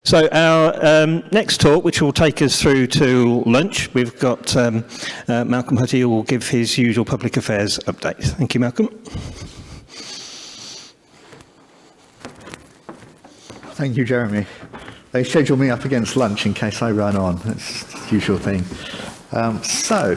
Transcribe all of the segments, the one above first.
So our next talk, which will take us through to lunch, we've got Malcolm Hutty, who will give his usual public affairs update. Thank you, Malcolm. Thank you, Jeremy. They schedule me up against lunch in case I run on. That's the usual thing. So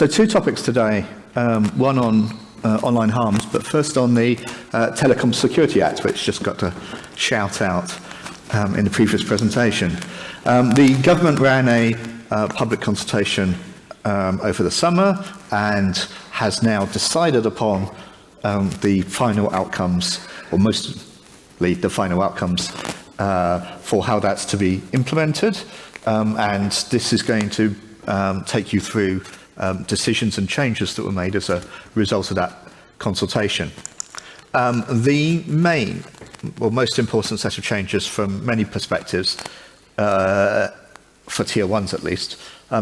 two topics today. One on online harms, but first on the Telecoms Security Act, which just got a shout out in the previous presentation. The government ran a public consultation over the summer and has now decided upon the final outcomes, or mostly the final outcomes for how that's to be implemented. And this is going to take you through decisions and changes that were made as a result of that consultation. The main, or most important set of changes from many perspectives, for tier ones at least,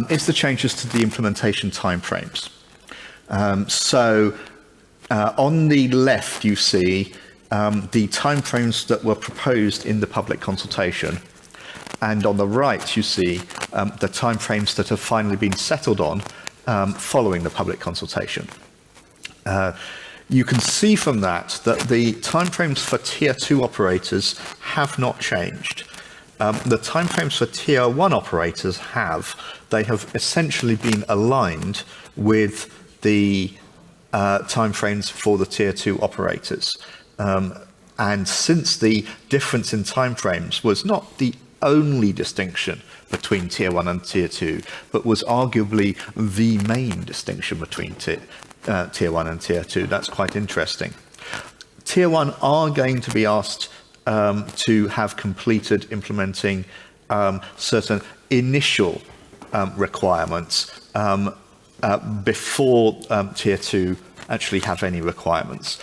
is the changes to the implementation timeframes. On the left you see the timeframes that were proposed in the public consultation, and on the right you see the timeframes that have finally been settled on following the public consultation. You can see from that the timeframes for tier 2 operators have not changed. The timeframes for tier 1 operators they have essentially been aligned with the timeframes for the tier 2 operators. And since the difference in timeframes was not the only distinction between tier 1 and tier 2, but was arguably the main distinction between tier 1 and tier 2. That's quite interesting. Tier 1 are going to be asked to have completed implementing certain initial requirements before tier 2 actually have any requirements.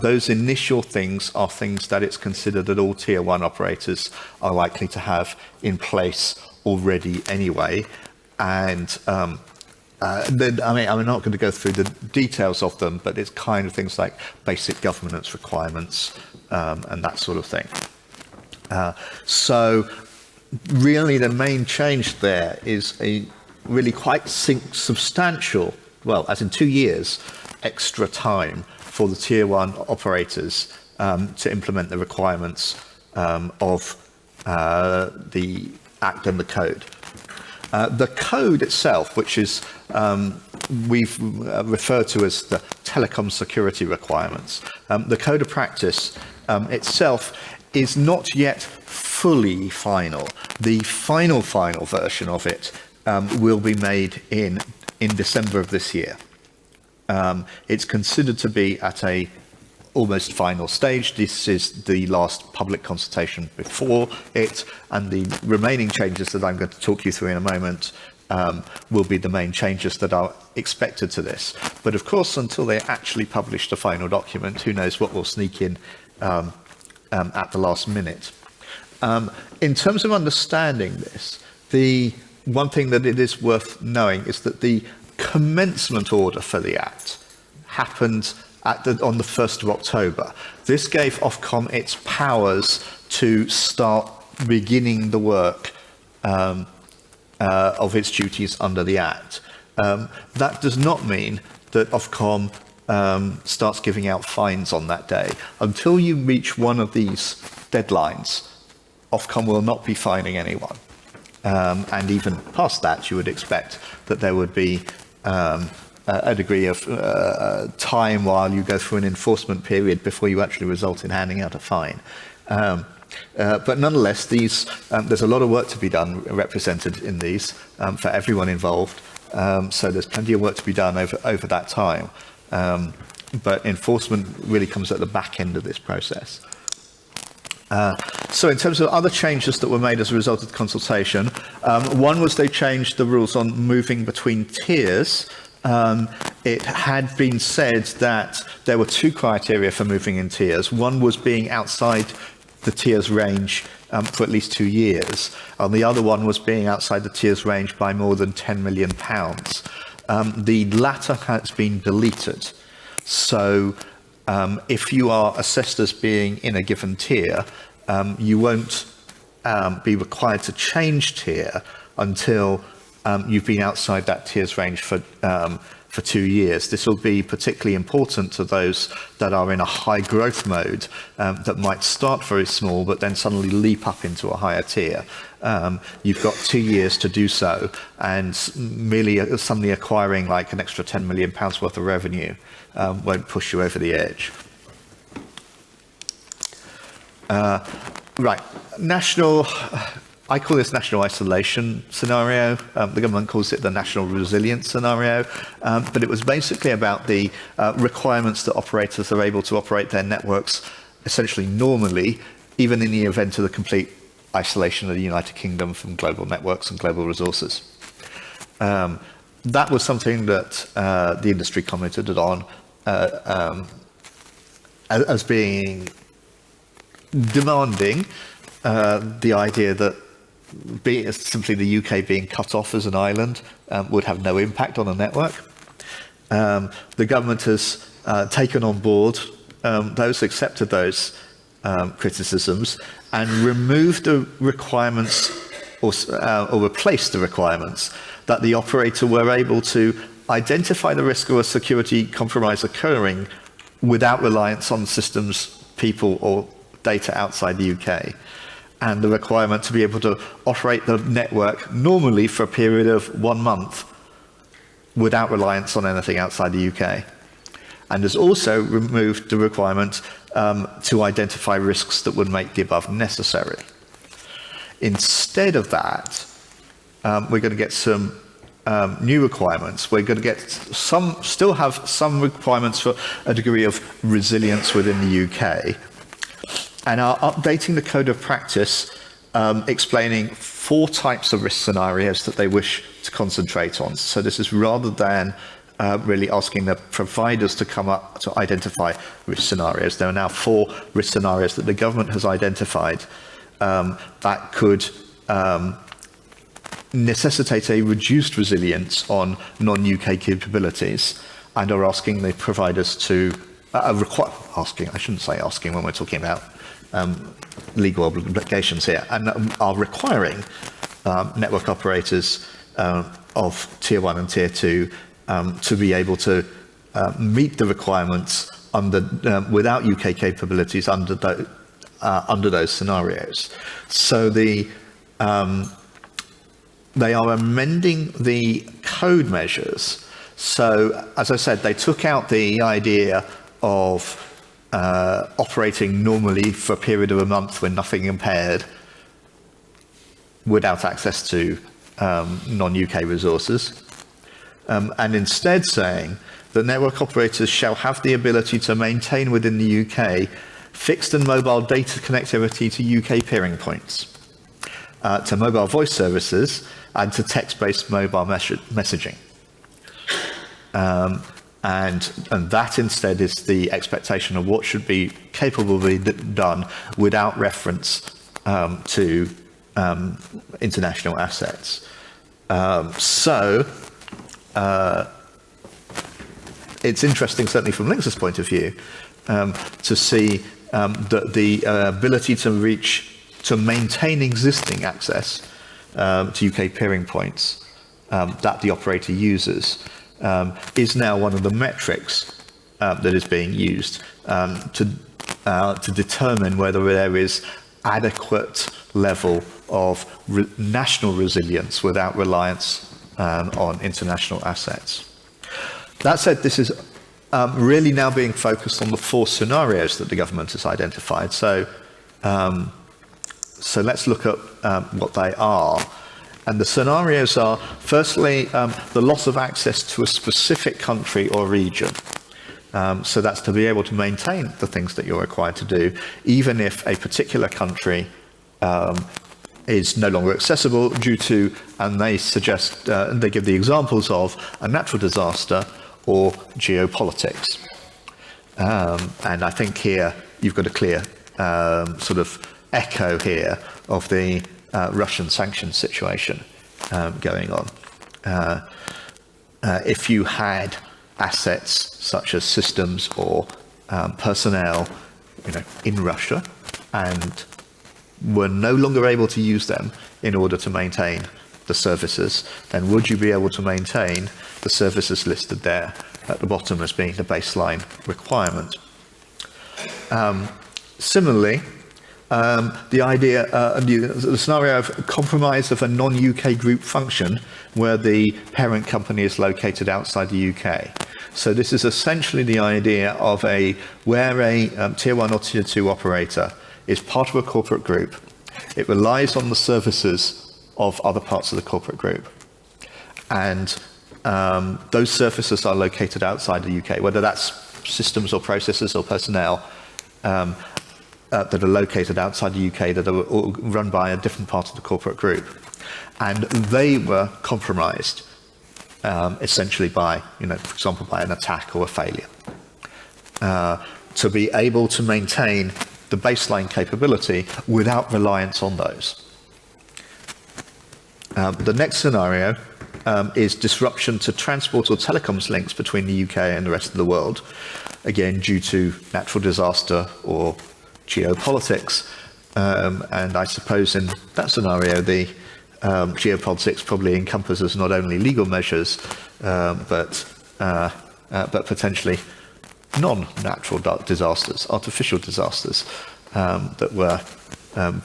Those initial things are things that it's considered that all tier 1 operators are likely to have in place already anyway. And I'm not going to go through the details of them, but it's kind of things like basic governance requirements and that sort of thing. So really the main change there is a really quite substantial, well, as in 2 years, extra time for the tier 1 operators to implement the requirements of the Act and the code. The code itself, which is we've referred to as the Telecoms Security requirements, the code of practice itself is not yet fully final. The final version of it will be made in December of this year. It's considered to be at a almost final stage. This is the last public consultation before it, and the remaining changes that I'm going to talk you through in a moment will be the main changes that are expected to this. But of course, until they actually publish the final document, who knows what will sneak in at the last minute. In terms of understanding this, the one thing that it is worth knowing is that the commencement order for the Act happened on the 1st of October. This gave Ofcom its powers to start beginning the work of its duties under the Act. That does not mean that Ofcom starts giving out fines on that day. Until you reach one of these deadlines, Ofcom will not be fining anyone. And even past that, you would expect that there would be a degree of time while you go through an enforcement period before you actually result in handing out a fine. But nonetheless, there's a lot of work to be done represented in these for everyone involved. So there's plenty of work to be done over that time. But enforcement really comes at the back end of this process. So in terms of other changes that were made as a result of the consultation, one was they changed the rules on moving between tiers. It had been said that there were 2 criteria for moving in tiers. One was being outside the tiers range for at least 2 years, and the other one was being outside the tiers range by more than £10 million. The latter has been deleted. So if you are assessed as being in a given tier, you won't be required to change tier until you've been outside that tier's range for 2 years. This will be particularly important to those that are in a high growth mode that might start very small but then suddenly leap up into a higher tier. You've got 2 years to do so, and merely suddenly acquiring like an extra £10 million worth of revenue won't push you over the edge. Right, I call this national isolation scenario. The government calls it the national resilience scenario, but it was basically about the requirements that operators are able to operate their networks essentially normally, even in the event of the complete isolation of the United Kingdom from global networks and global resources. That was something that the industry commented on as being demanding the idea that simply the UK being cut off as an island would have no impact on the network. The government has taken on board accepted those criticisms and removed the requirements or replaced the requirements that the operator were able to identify the risk of a security compromise occurring without reliance on systems, people or data outside the UK, and the requirement to be able to operate the network normally for a period of 1 month without reliance on anything outside the UK. And has also removed the requirement to identify risks that would make the above necessary. Instead of that, we're going to get some new requirements. We're going to get still have some requirements for a degree of resilience within the UK, and are updating the code of practice, explaining 4 types of risk scenarios that they wish to concentrate on. So this is rather than really asking the providers to come up to identify risk scenarios. There are now 4 risk scenarios that the government has identified that could necessitate a reduced resilience on non-UK capabilities, and are asking the providers to I shouldn't say asking when we're talking about legal obligations here, and are requiring network operators of Tier 1 and Tier 2 to be able to meet the requirements without UK capabilities under those scenarios. So they are amending the code measures. So, as I said, they took out the idea of operating normally for a period of a month when nothing impaired without access to non-UK resources, and instead saying that network operators shall have the ability to maintain within the UK fixed and mobile data connectivity to UK peering points, to mobile voice services, and to text-based mobile messaging. And that instead is the expectation of what should be capable of being done without reference to international assets. It's interesting, certainly from LINX's point of view, to see that the ability to maintain existing access to UK peering points that the operator uses is now one of the metrics that is being used to determine whether there is adequate level of national resilience without reliance on international assets. That said, this is really now being focused on the 4 scenarios that the government has identified. So let's look at what they are. And the scenarios are, firstly, the loss of access to a specific country or region. So that's to be able to maintain the things that you're required to do, even if a particular country is no longer accessible due to, and they suggest, they give the examples of a natural disaster or geopolitics. And I think here you've got a clear sort of echo here of the Russian sanctions situation going on. If you had assets such as systems or personnel, in Russia, and were no longer able to use them in order to maintain the services, then would you be able to maintain the services listed there at the bottom as being the baseline requirement? Similarly, the idea, the scenario of compromise of a non-UK group function where the parent company is located outside the UK. So this is essentially the idea of where a tier 1 or tier 2 operator is part of a corporate group. It relies on the services of other parts of the corporate group. And those services are located outside the UK, whether that's systems or processes or personnel that are located outside the UK that are run by a different part of the corporate group. And they were compromised essentially by, for example, by an attack or a failure. To be able to maintain the baseline capability without reliance on those. The next scenario is disruption to transport or telecoms links between the UK and the rest of the world, again due to natural disaster or geopolitics. And I suppose in that scenario the geopolitics probably encompasses not only legal measures but potentially non-natural disasters, artificial disasters that were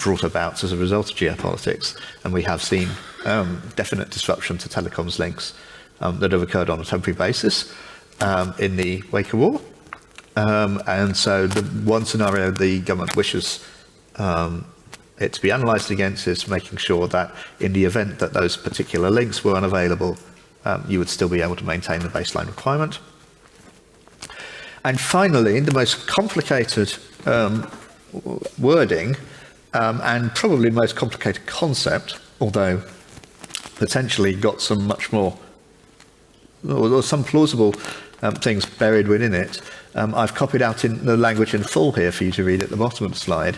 brought about as a result of geopolitics. And we have seen definite disruption to telecoms links that have occurred on a temporary basis in the wake of war. And so the one scenario the government wishes it to be analysed against is making sure that in the event that those particular links were unavailable, you would still be able to maintain the baseline requirement. And finally, the most complicated wording and probably most complicated concept, although potentially got some much more, or some plausible things buried within it. I've copied out in the language in full here for you to read at the bottom of the slide.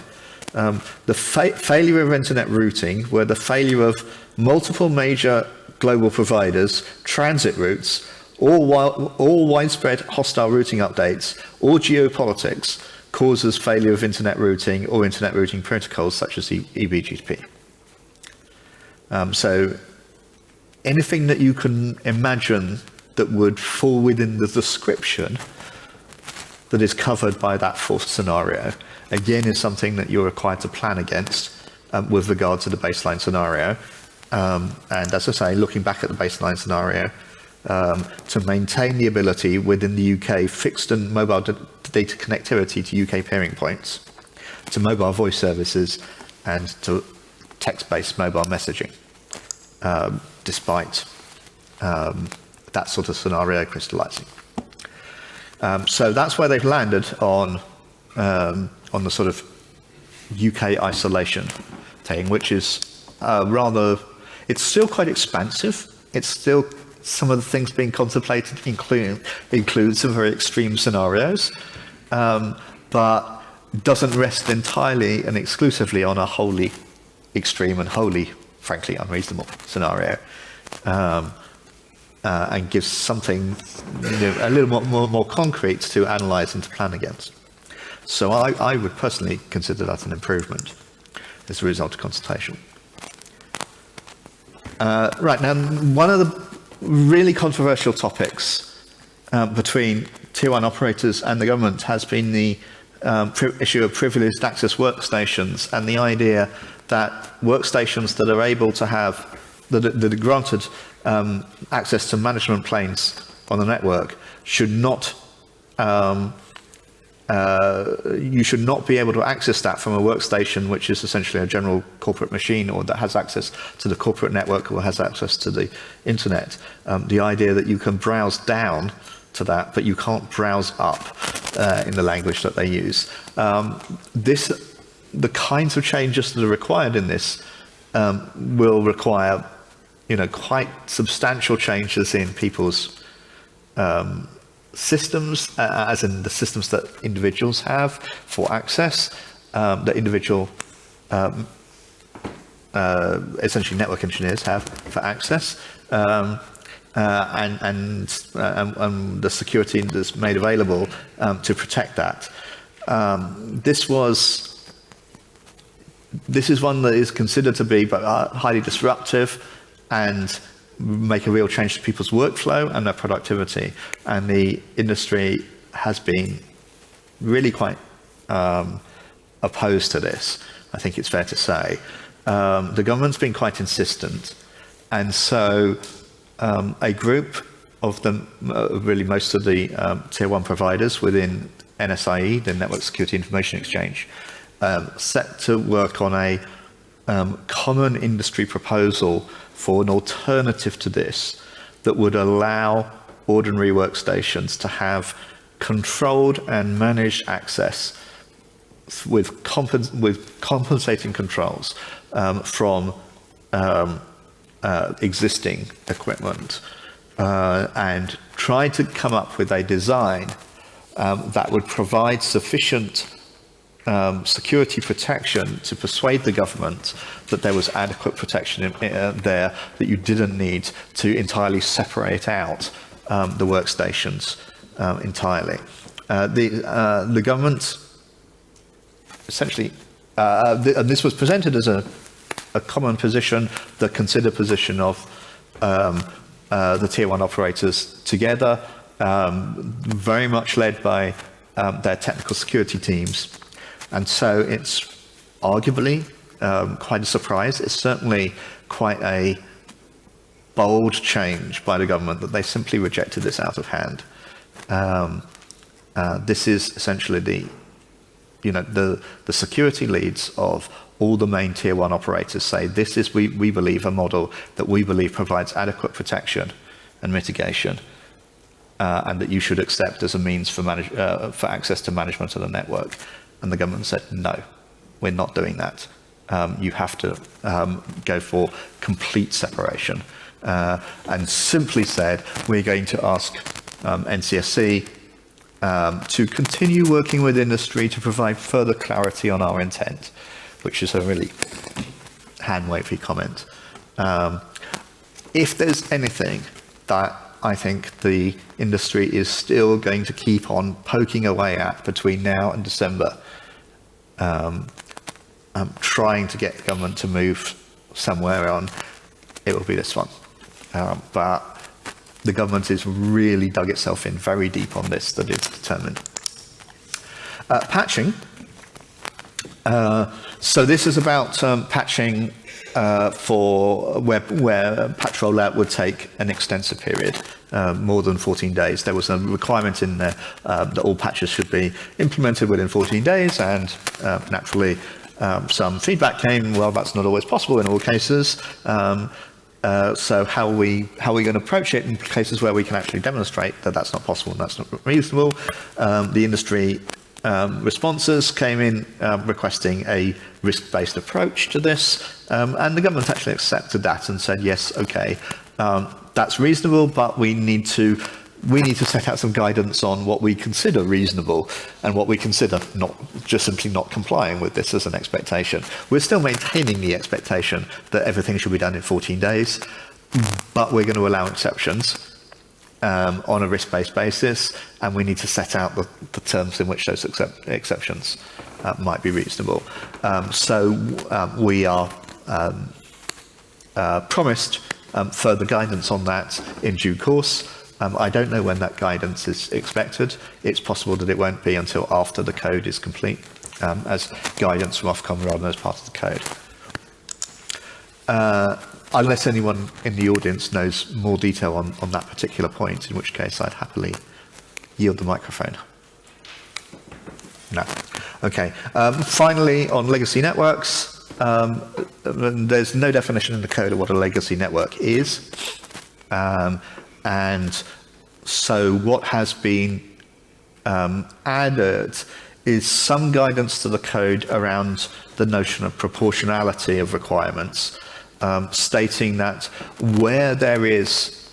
The failure of internet routing, where the failure of multiple major global providers, transit routes, all widespread hostile routing updates, or geopolitics causes failure of internet routing or internet routing protocols such as eBGP. So anything that you can imagine that would fall within the description that is covered by that fourth scenario, again, is something that you're required to plan against with regard to the baseline scenario. And as I say, looking back at the baseline scenario, to maintain the ability within the UK fixed and mobile data connectivity to UK peering points, to mobile voice services, and to text-based mobile messaging, despite that sort of scenario crystallizing. So that's where they've landed on the sort of UK isolation thing, which is rather, it's still quite expansive. It's still, some of the things being contemplated include some very extreme scenarios, but doesn't rest entirely and exclusively on a wholly extreme and wholly, frankly, unreasonable scenario, and gives something a little more concrete to analyse and to plan against. So I would personally consider that an improvement as a result of consultation. Right, now one of the really controversial topics between Tier 1 operators and the government has been the issue of privileged access workstations, and the idea that workstations that are able to have, that are granted access to management planes on the network should not, you should not be able to access that from a workstation which is essentially a general corporate machine, or that has access to the corporate network or has access to the internet. The idea that you can browse down to that, but you can't browse up in the language that they use. The kinds of changes that are required in this will require, quite substantial changes in people's systems, as in the systems that individuals have for access, that individual, essentially network engineers have for access. and the security that's made available to protect that. This is one that is considered to be highly disruptive and make a real change to people's workflow and their productivity. And the industry has been really quite opposed to this, I think it's fair to say. The government's been quite insistent. And so a group of them, really most of the tier one providers within NSIE, the Network Security Information Exchange, set to work on a common industry proposal for an alternative to this that would allow ordinary workstations to have controlled and managed access with compensating controls from existing equipment, and try to come up with a design that would provide sufficient security protection to persuade the government that there was adequate protection there, that you didn't need to entirely separate out the workstations entirely. The government essentially, and this was presented as a common position, the considered position of the tier one operators together, very much led by their technical security teams. And so it's arguably quite a surprise. It's certainly quite a bold change by the government that they simply rejected this out of hand. This is essentially the security leads of all the main tier one operators say this is, we believe, a model that we believe provides adequate protection and mitigation, and that you should accept as a means for access to management of the network. And the government said, no, we're not doing that. You have to go for complete separation. And simply said, we're going to ask NCSC to continue working with industry to provide further clarity on our intent, which is a really hand-wavy comment. If there's anything that I think the industry is still going to keep on poking away at between now and December, trying to get government to move somewhere on, it will be this one. But the government has really dug itself in very deep on this, that it's determined. Patching. So this is about patching for where patch rollout would take an extensive period, more than 14 days. There was a requirement in there that all patches should be implemented within 14 days, and naturally some feedback came, well, that's not always possible in all cases. So how are we going to approach it in cases where we can actually demonstrate that that's not possible and that's not reasonable? The industry responses came in requesting a risk-based approach to this, and the government actually accepted that and said, yes, okay, that's reasonable, but we need to set out some guidance on what we consider reasonable and what we consider not just simply not complying with this as an expectation. We're still maintaining the expectation that everything should be done in 14 days, but we're going to allow exceptions on a risk-based basis, and we need to set out the terms in which those exceptions might be reasonable. So we are promised further guidance on that in due course. I don't know when that guidance is expected. It's possible that it won't be until after the code is complete, as guidance from Ofcom rather than as part of the code. Unless anyone in the audience knows more detail on that particular point, in which case I'd happily yield the microphone. No. Okay. Finally, on legacy networks, there's no definition in the code of what a legacy network is. And so what has been added is some guidance to the code around the notion of proportionality of requirements, stating that where there is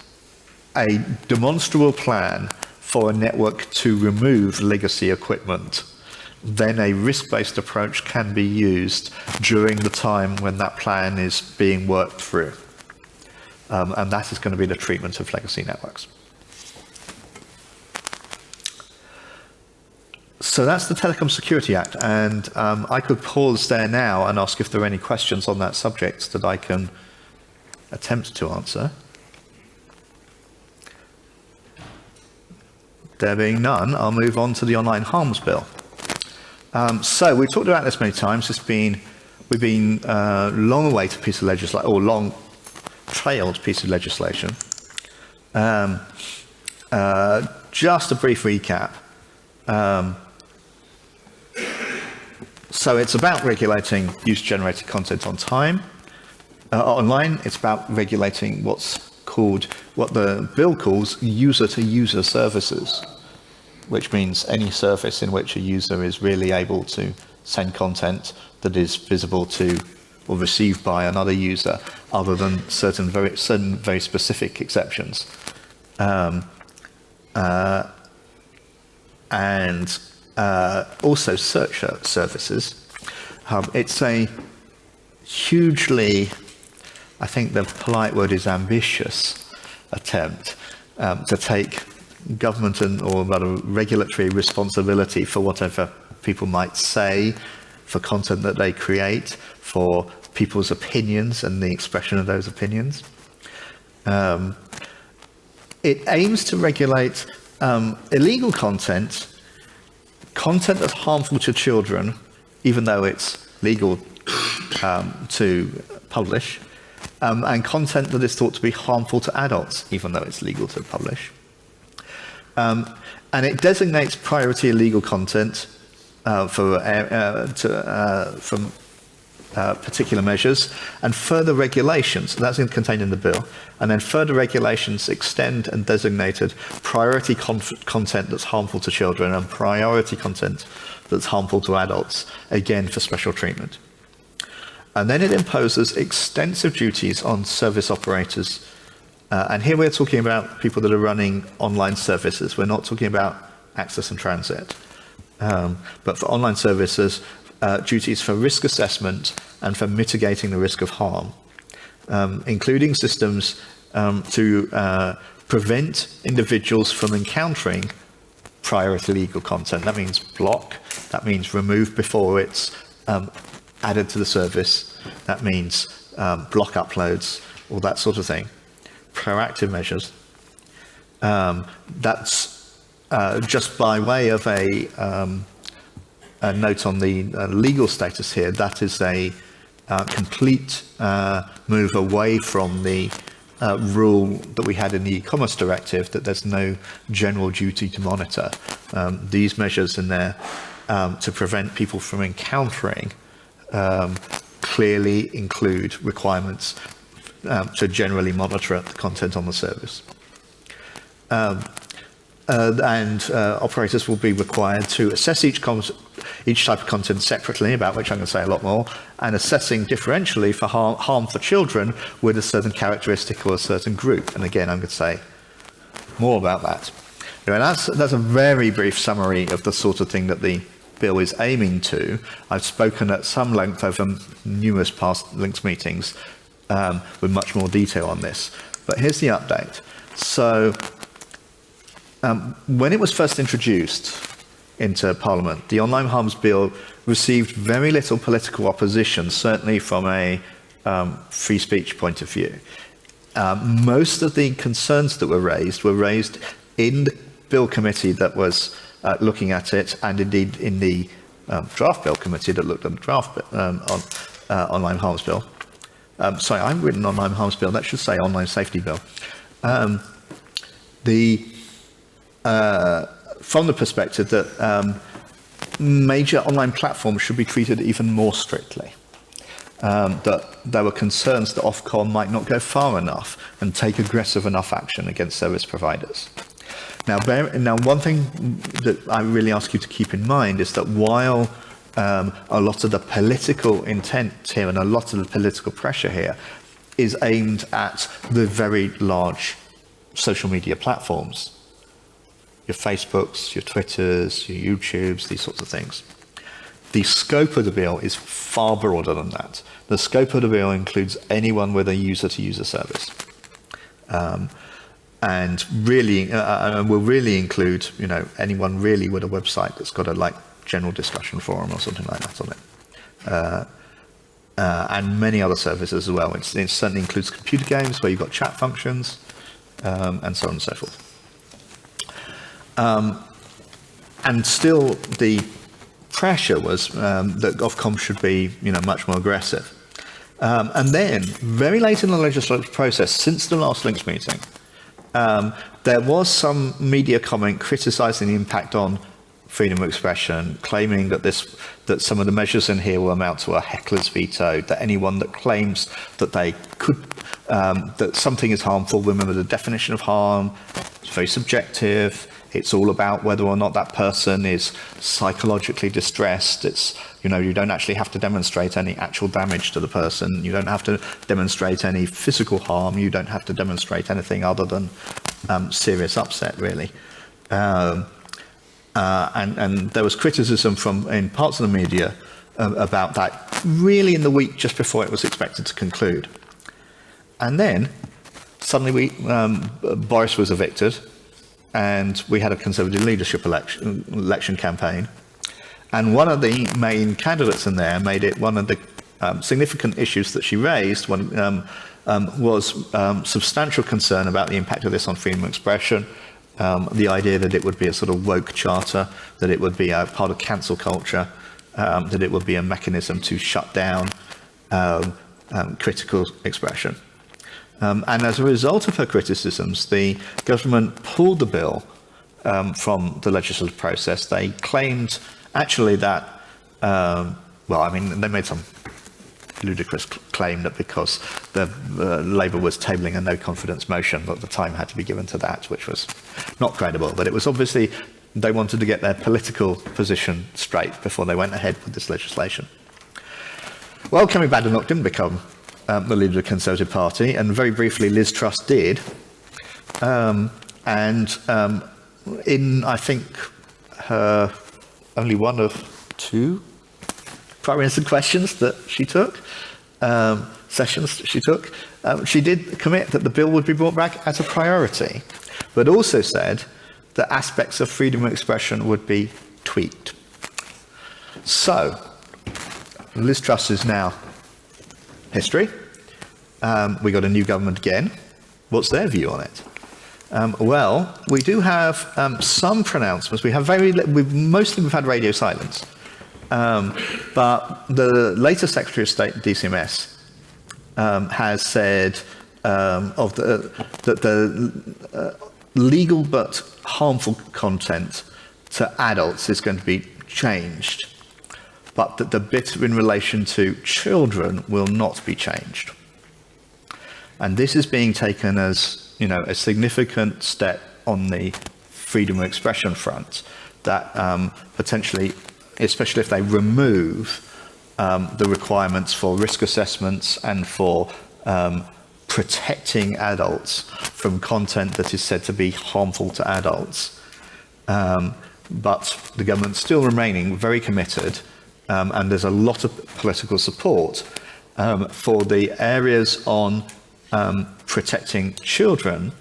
a demonstrable plan for a network to remove legacy equipment, then a risk-based approach can be used during the time when that plan is being worked through. and that is going to be the treatment of legacy networks. So that's the Telecoms Security Act, and I could pause there now and ask if there are any questions on that subject that I can attempt to answer. There being none, I'll move on to the Online Harms Bill. So we've talked about this many times. We've been long awaited piece of legislation, or long trailed piece of legislation. Just a brief recap. So it's about regulating user-generated content online. It's about regulating what the bill calls user-to-user services, which means any service in which a user is really able to send content that is visible to or received by another user, other than certain very specific exceptions. And also search services. It's a hugely, I think the polite word is ambitious, attempt to take government or rather regulatory responsibility for whatever people might say, for content that they create, for people's opinions and the expression of those opinions. It aims to regulate illegal content that's harmful to children, even though it's legal to publish, and content that is thought to be harmful to adults, even though it's legal to publish. And it designates priority illegal content from particular measures, and further regulations, that's contained in the bill, and then further regulations extend and designated priority content that's harmful to children and priority content that's harmful to adults, again for special treatment. And then it imposes extensive duties on service operators, and here we're talking about people that are running online services. We're not talking about access and transit, but for online services, duties for risk assessment and for mitigating the risk of harm, including systems to prevent individuals from encountering priority illegal content. That means block, that means remove before it's added to the service, that means block uploads, all that sort of thing. Proactive measures. That's just by way of a note on the legal status here. That is a complete move away from the rule that we had in the e-commerce directive that there's no general duty to monitor. These measures in there to prevent people from encountering clearly include requirements to generally monitor the content on the service. Operators will be required to assess each type of content separately, about which I'm going to say a lot more, and assessing differentially for harm for children with a certain characteristic or a certain group. And again, I'm going to say more about that. Anyway, that's a very brief summary of the sort of thing that the bill is aiming to. I've spoken at some length over numerous past LINX meetings with much more detail on this. But here's the update. So when it was first introduced into Parliament, the Online Harms Bill received very little political opposition, certainly from a free speech point of view. Most of the concerns that were raised in the bill committee that was looking at it, and indeed in the draft bill committee that looked at the draft Online Harms Bill. Sorry, I've written Online Harms Bill, that should say Online Safety Bill. From the perspective that major online platforms should be treated even more strictly. That there were concerns that Ofcom might not go far enough and take aggressive enough action against service providers. Now, one thing that I really ask you to keep in mind is that while a lot of the political intent here and a lot of the political pressure here is aimed at the very large social media platforms, your Facebooks, your Twitters, your YouTubes, these sorts of things. The scope of the bill is far broader than that. The scope of the bill includes anyone with a user-to-user service. And really, will really include, anyone really with a website that's got a general discussion forum or something like that on it. And many other services as well. It certainly includes computer games where you've got chat functions, and so on and so forth. And still, the pressure was that Ofcom should be, much more aggressive. And then, very late in the legislative process, since the last LINX meeting, there was some media comment criticising the impact on freedom of expression, claiming that some of the measures in here will amount to a heckler's veto, that anyone that claims that they could, that something is harmful, remember the definition of harm, it's very subjective. It's all about whether or not that person is psychologically distressed. It's, you don't actually have to demonstrate any actual damage to the person. You don't have to demonstrate any physical harm. You don't have to demonstrate anything other than serious upset, really. And there was criticism in parts of the media about that, really in the week just before it was expected to conclude. And then, suddenly Boris was evicted, and we had a Conservative leadership election campaign. And one of the main candidates in there made it one of the significant issues that she raised was substantial concern about the impact of this on freedom of expression, the idea that it would be a sort of woke charter, that it would be a part of cancel culture, that it would be a mechanism to shut down critical expression. And as a result of her criticisms, the government pulled the bill from the legislative process. They claimed actually that, they made some ludicrous claim that because the Labour was tabling a no confidence motion, that the time had to be given to that, which was not credible. But it was obviously they wanted to get their political position straight before they went ahead with this legislation. Well, Kemi Badenoch didn't become the leader of the Conservative Party, and very briefly Liz Truss did. In, I think, her only one of two Prime Minister questions that she took, sessions that she took, she did commit that the bill would be brought back as a priority, but also said that aspects of freedom of expression would be tweaked. So, Liz Truss is now history. We got a new government again. What's their view on it? Well, we do have some pronouncements. We've had radio silence. But the latest Secretary of State, DCMS, has said that the legal but harmful content to adults is going to be changed, but that the bit in relation to children will not be changed. And this is being taken as, a significant step on the freedom of expression front that potentially, especially if they remove the requirements for risk assessments and for protecting adults from content that is said to be harmful to adults. But the government's still remaining very committed, and there's a lot of political support for the areas on protecting children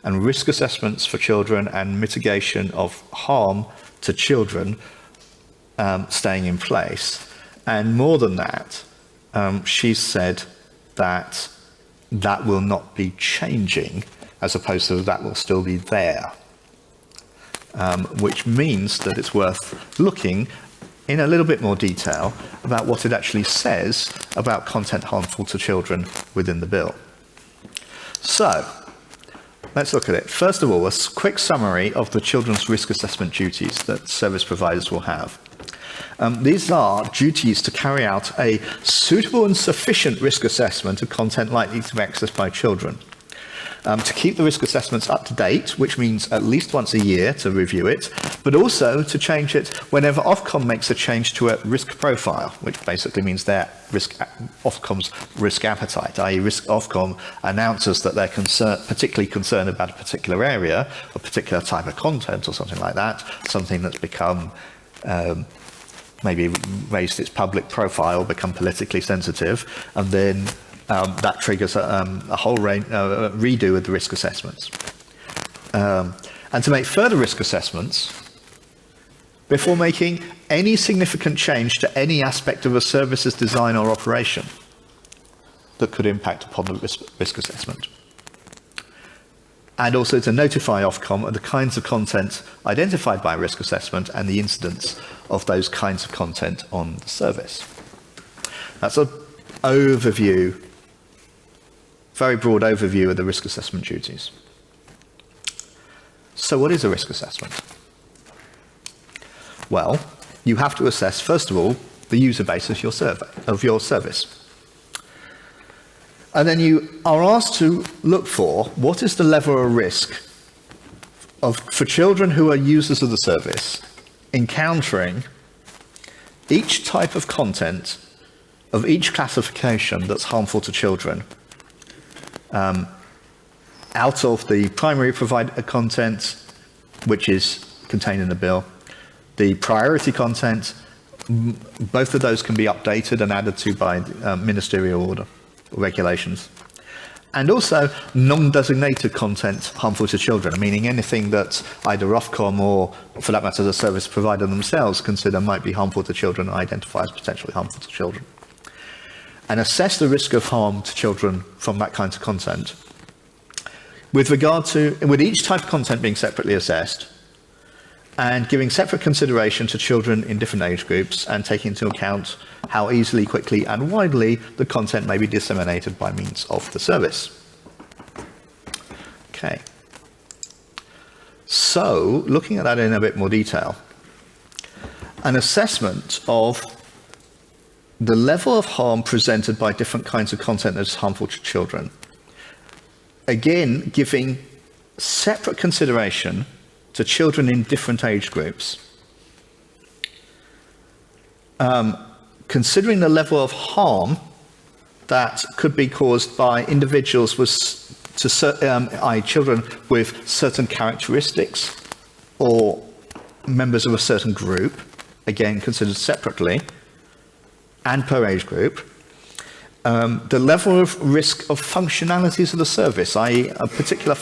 and risk assessments for children and mitigation of harm to children staying in place. And more than that, she's said that that will not be changing, as opposed to that will still be there, which means that it's worth looking in a little bit more detail about what it actually says about content harmful to children within the bill. So, let's look at it. First of all, a quick summary of the children's risk assessment duties that service providers will have. These are duties to carry out a suitable and sufficient risk assessment of content likely to be accessed by children. To keep the risk assessments up to date, which means at least once a year to review it, but also to change it whenever Ofcom makes a change to a risk profile, which basically means Ofcom's risk appetite, i.e. Ofcom announces that they're particularly concerned about a particular area, a particular type of content or something like that, something that's become maybe raised its public profile, become politically sensitive, and then that triggers a whole redo of the risk assessments. And to make further risk assessments before making any significant change to any aspect of a service's design or operation that could impact upon the risk assessment. And also to notify Ofcom of the kinds of content identified by risk assessment and the incidence of those kinds of content on the service. That's an overview, very broad overview of the risk assessment duties. So what is a risk assessment? Well, you have to assess, first of all, the user base of your service. And then you are asked to look for what is the level of risk for children who are users of the service encountering each type of content of each classification that's harmful to children out of the primary provider content, which is contained in the bill, the priority content, both of those can be updated and added to by ministerial order regulations. And also non-designated content harmful to children, meaning anything that either Ofcom or, for that matter, the service provider themselves consider might be harmful to children and identify as potentially harmful to children. And assess the risk of harm to children from that kind of content. With each type of content being separately assessed and giving separate consideration to children in different age groups and taking into account how easily, quickly and widely the content may be disseminated by means of the service. Okay. So, looking at that in a bit more detail, an assessment of the level of harm presented by different kinds of content that is harmful to children. Again, giving separate consideration to children in different age groups. Considering the level of harm that could be caused by individuals children with certain characteristics or members of a certain group, again considered separately and per age group. The level of risk of functionalities of the service, i.e. a particular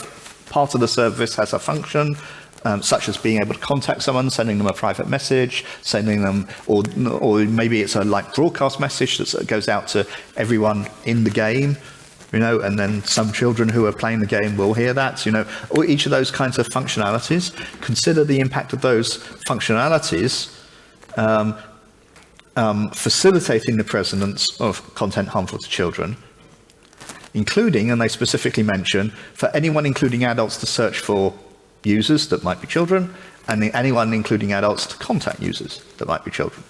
part of the service has a function, such as being able to contact someone, sending them a private message, sending them, or maybe it's a like broadcast message that goes out to everyone in the game, and then some children who are playing the game will hear that, or each of those kinds of functionalities. Consider the impact of those functionalities facilitating the presence of content harmful to children, including, and they specifically mention, for anyone including adults to search for users that might be children, and anyone including adults to contact users that might be children.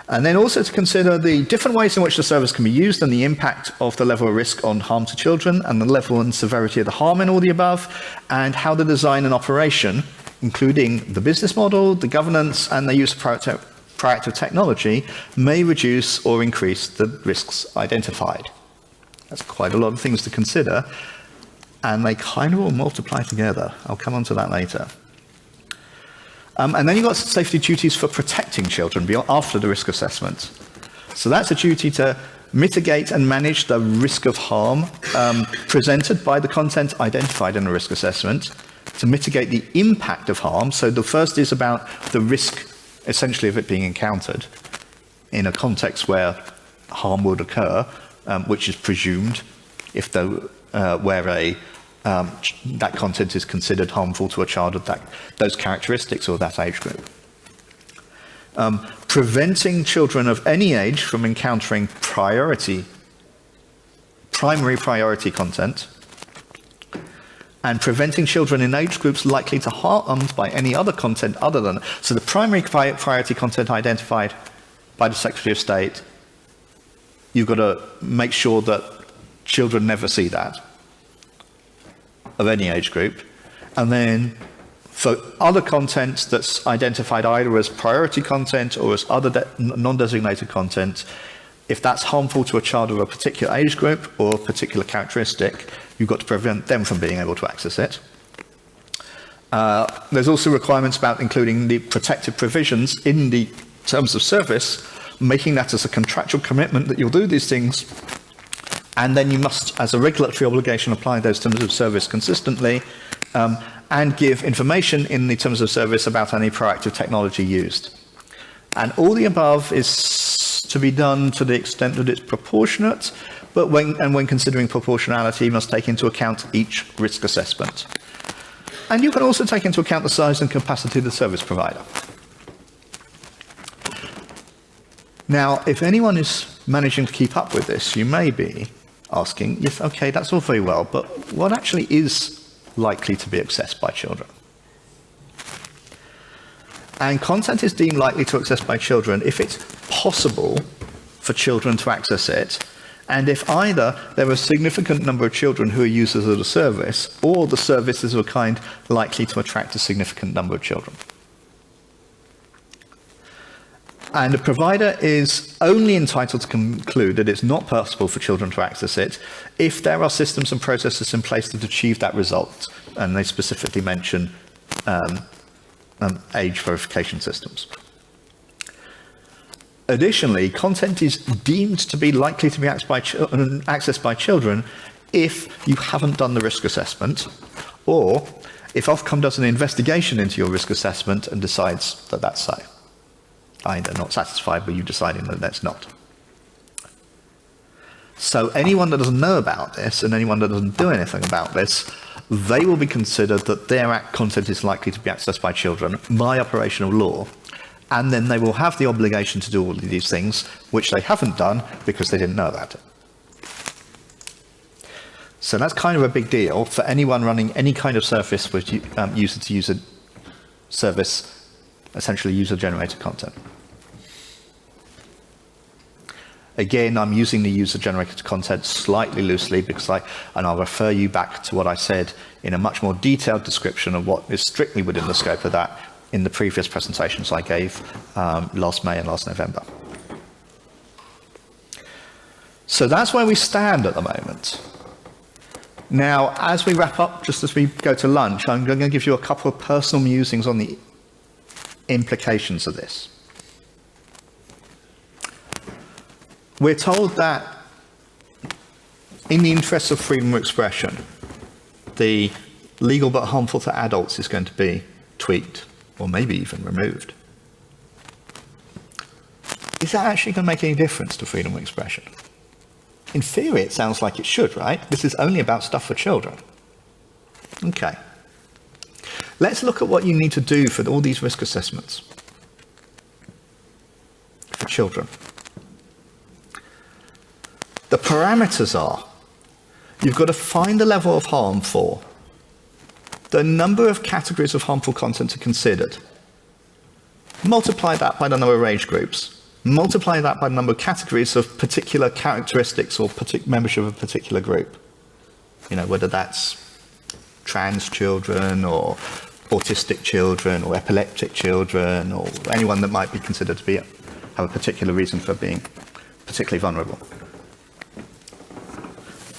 And then also to consider the different ways in which the service can be used and the impact of the level of risk on harm to children and the level and severity of the harm in all the above, and how the design and operation, including the business model, the governance, and the use of proactive technology, may reduce or increase the risks identified. That's quite a lot of things to consider, and they kind of all multiply together. I'll come on to that later. And then you've got safety duties for protecting children after the risk assessment. So that's a duty to mitigate and manage the risk of harm presented by the content identified in the risk assessment, to mitigate the impact of harm. So the first is about the risk, essentially, of it being encountered in a context where harm would occur, which is presumed if that content is considered harmful to a child of those characteristics or that age group. Preventing children of any age from encountering primary priority content, and preventing children in age groups likely to harmed by any other content other than, so the primary priority content identified by the Secretary of State, you've got to make sure that children never see that of any age group. And then for other content that's identified either as priority content or as other non-designated content, if that's harmful to a child of a particular age group or a particular characteristic, you've got to prevent them from being able to access it. There's also requirements about including the protective provisions in the terms of service, making that as a contractual commitment that you'll do these things And then you must, as a regulatory obligation, apply those terms of service consistently and give information in the terms of service about any proactive technology used. And all the above is to be done to the extent that it's proportionate, but when considering proportionality, you must take into account each risk assessment. And you can also take into account the size and capacity of the service provider. Now, if anyone is managing to keep up with this, you may be asking, yes, okay, that's all very well, but what actually is likely to be accessed by children? And content is deemed likely to be accessed by children if it's possible for children to access it, and if either there are a significant number of children who are users of the service, or the service is of a kind likely to attract a significant number of children. And the provider is only entitled to conclude that it's not possible for children to access it if there are systems and processes in place that achieve that result. And they specifically mention age verification systems. Additionally, content is deemed to be likely to be accessed by children if you haven't done the risk assessment, or if Ofcom does an investigation into your risk assessment and decides that that's so. Either not satisfied with you deciding that that's not. So anyone that doesn't know about this and anyone that doesn't do anything about this, they will be considered that their content is likely to be accessed by children by operational law, and then they will have the obligation to do all of these things, which they haven't done because they didn't know about it. So that's kind of a big deal for anyone running any kind of service with user-to-user service, essentially user-generated content. Again, I'm using the user-generated content slightly loosely because and I'll refer you back to what I said in a much more detailed description of what is strictly within the scope of that in the previous presentations I gave last May and last November. So that's where we stand at the moment. Now, as we wrap up, just as we go to lunch, I'm going to give you a couple of personal musings on the implications of this. We're told that in the interests of freedom of expression, the legal but harmful to adults is going to be tweaked or maybe even removed. Is that actually going to make any difference to freedom of expression? In theory, it sounds like it should, right? This is only about stuff for children. Okay. Let's look at what you need to do for all these risk assessments for children. The parameters are, you've got to find the level of harm for, the number of categories of harmful content are considered, multiply that by the number of age groups, multiply that by the number of categories of particular characteristics or membership of a particular group. You know, whether that's trans children or autistic children or epileptic children or anyone that might be considered to have a particular reason for being particularly vulnerable.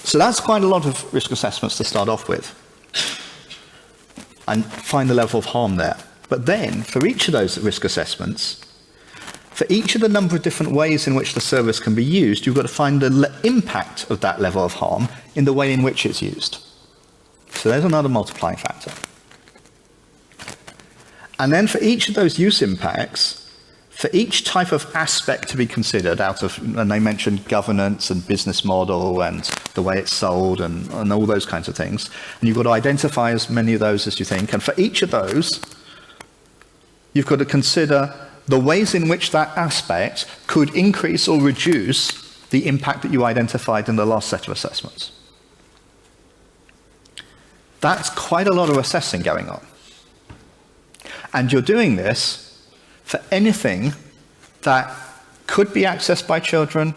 So that's quite a lot of risk assessments to start off with and find the level of harm there. But then, for each of those risk assessments, for each of the number of different ways in which the service can be used, you've got to find the impact of that level of harm in the way in which it's used. So there's another multiplying factor. And then for each of those use impacts, for each type of aspect to be considered out of, and they mentioned governance and business model and the way it's sold and all those kinds of things, and you've got to identify as many of those as you think, and for each of those, you've got to consider the ways in which that aspect could increase or reduce the impact that you identified in the last set of assessments. That's quite a lot of assessing going on. And you're doing this for anything that could be accessed by children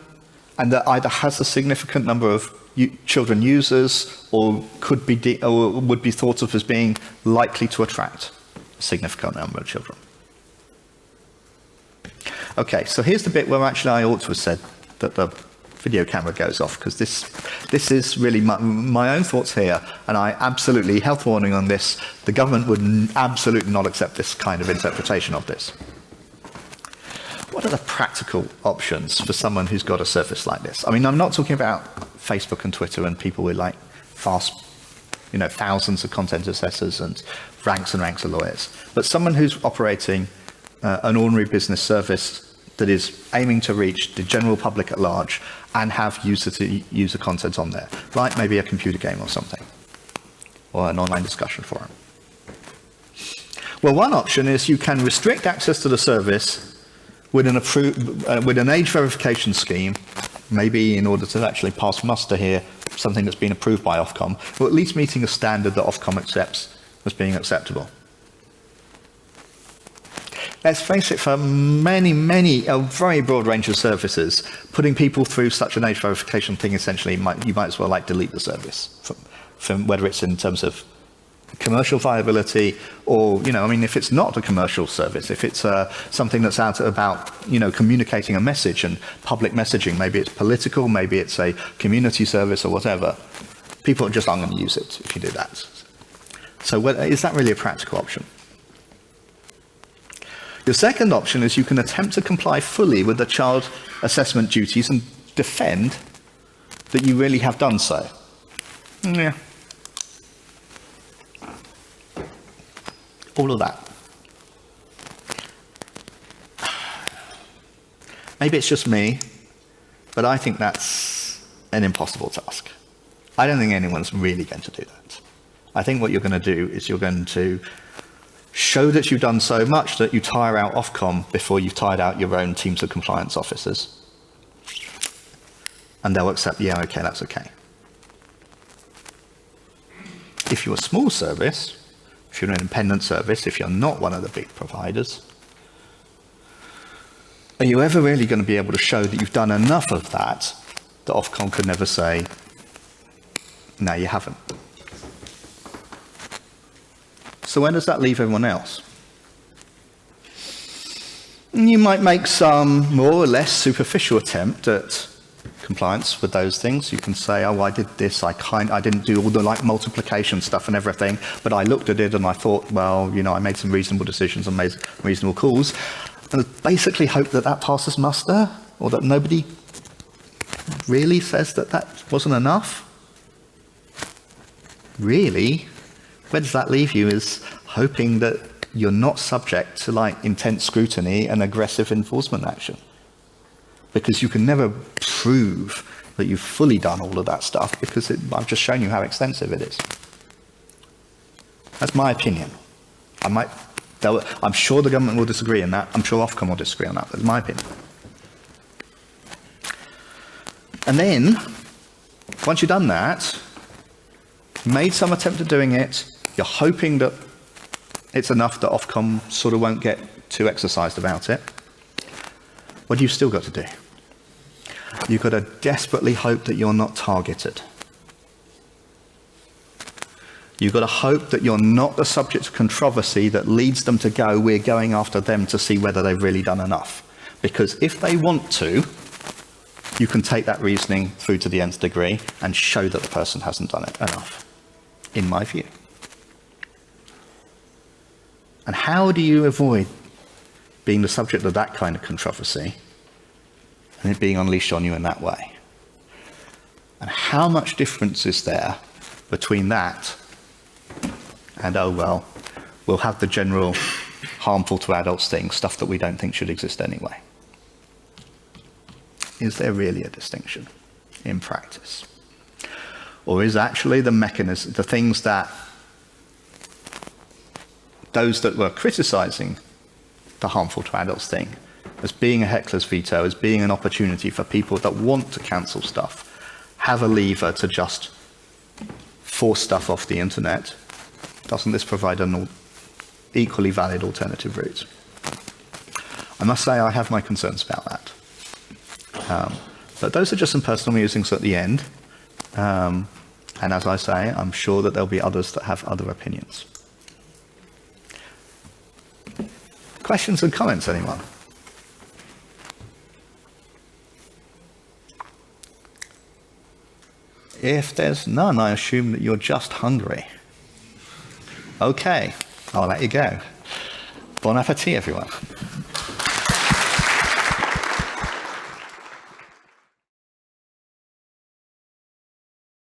and that either has a significant number of children users or could be or would be thought of as being likely to attract a significant number of children. Okay, so here's the bit where actually I ought to have said that the video camera goes off, because this is really my own thoughts here, and I absolutely, health warning on this, the government would absolutely not accept this kind of interpretation of this. what are the practical options for someone who's got a service like this? I mean, I'm not talking about Facebook and Twitter and people with like fast, thousands of content assessors and ranks of lawyers, but someone who's operating an ordinary business service that is aiming to reach the general public at large and have user content on there, like maybe a computer game or something, or an online discussion forum. Well, one option is you can restrict access to the service with an age verification scheme, maybe in order to actually pass muster here, something that's been approved by Ofcom, or at least meeting a standard that Ofcom accepts as being acceptable. Let's face it, for a very broad range of services, putting people through such an age verification thing, essentially, you might as well delete the service, from whether it's in terms of commercial viability or, if it's not a commercial service, if it's something that's out about, communicating a message and public messaging, maybe it's political, maybe it's a community service or whatever, people just aren't going to use it if you do that. So is that really a practical option? Your second option is you can attempt to comply fully with the child assessment duties and defend that you really have done so. Yeah. All of that. Maybe it's just me, but I think that's an impossible task. I don't think anyone's really going to do that. I think what you're going to do is you're going to show that you've done so much that you tire out Ofcom before you've tired out your own teams of compliance officers. And they'll accept, yeah, okay, that's okay. If you're a small service, if you're an independent service, if you're not one of the big providers, are you ever really going to be able to show that you've done enough of that that Ofcom could never say, no, you haven't? So where does that leave everyone else? You might make some more or less superficial attempt at compliance with those things. You can say, oh, I did this, I didn't do all the multiplication stuff and everything, but I looked at it and I thought, well, I made some reasonable decisions and made reasonable calls, and basically hope that that passes muster, or that nobody really says that that wasn't enough. Really, where does that leave you is hoping that you're not subject to intense scrutiny and aggressive enforcement action. Because you can never prove that you've fully done all of that stuff because I've just shown you how extensive it is. That's my opinion. I'm sure the government will disagree on that. I'm sure Ofcom will disagree on that. That's my opinion. And then, once you've done that, made some attempt at doing it, you're hoping that it's enough that Ofcom sort of won't get too exercised about it. What do you still got to do? You've got to desperately hope that you're not targeted. You've got to hope that you're not the subject of controversy that leads them to go, we're going after them to see whether they've really done enough. Because if they want to, you can take that reasoning through to the nth degree and show that the person hasn't done it enough, in my view. And how do you avoid being the subject of that kind of controversy and it being unleashed on you in that way? And how much difference is there between that and, oh, well, we'll have the general harmful to adults thing, stuff that we don't think should exist anyway? Is there really a distinction in practice? Or is actually the mechanism, the things that those that were criticizing the harmful to adults thing as being a heckler's veto, as being an opportunity for people that want to cancel stuff, have a lever to just force stuff off the internet? Doesn't this provide an equally valid alternative route? I must say I have my concerns about that. But those are just some personal musings at the end. And as I say, I'm sure that there'll be others that have other opinions. Questions and comments, anyone? If there's none, I assume that you're just hungry. Okay, I'll let you go. Bon appetit, everyone.